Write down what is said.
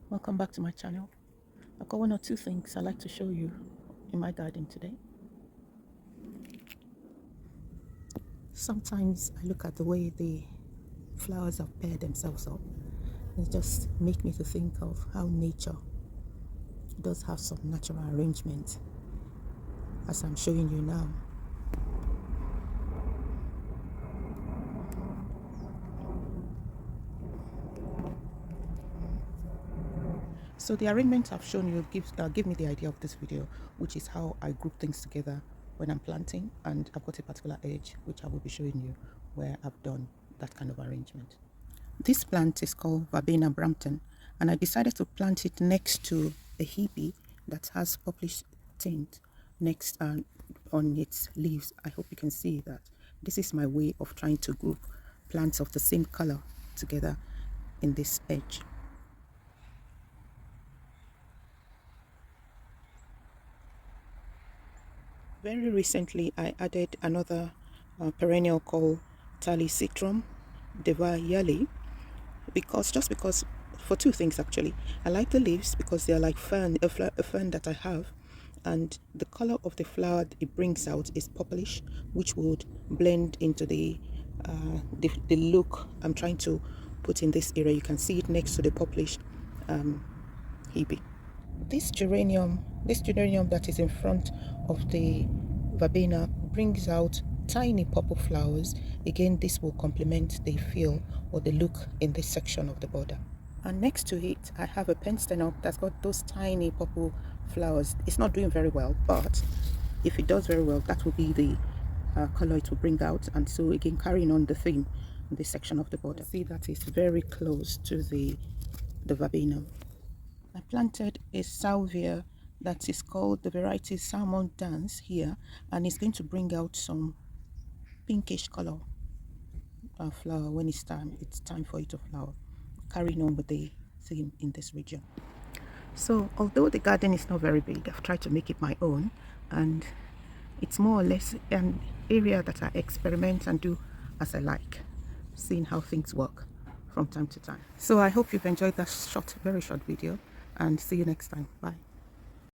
Welcome back to my channel. I've got one or two things I'd like to show you in my garden today. Sometimes I look at the way the flowers have paired themselves up, and it just makes me to think of how nature does have some natural arrangement, as I'm showing you now. So the arrangement I've shown you give me the idea of this video, which is how I group things together when I'm planting, and I've got a particular edge which I will be showing you where I've done that kind of arrangement. This plant is called Verbena Brampton, and I decided to plant it next to a Hebe that has purplish tint next on its leaves. I hope you can see that. This is my way of trying to group plants of the same color together in this edge. Very recently, I added another perennial called Thalicatrum Delavayi because for two things actually. I like the leaves because they are like a fern that I have, and the color of the flower it brings out is purplish, which would blend into the look I'm trying to put in this area. You can see it next to the purplish Hebe. This geranium that is in front of the verbena brings out tiny purple flowers. Again, this will complement the feel or the look in this section of the border. And next to it, I have a penstemon that's got those tiny purple flowers. It's not doing very well, but if it does very well, that will be the color it will bring out. And so again, carrying on the theme in this section of the border. See that it's very close to the verbena. I planted a salvia that is called the variety Salmon Dance here, and it's going to bring out some pinkish color flower when it's time for it to flower, carrying on with the theme in this region. So although the garden is not very big, I've tried to make it my own, and it's more or less an area that I experiment and do as I like, seeing how things work from time to time. So I hope you've enjoyed that very short video, and see you next time. Bye.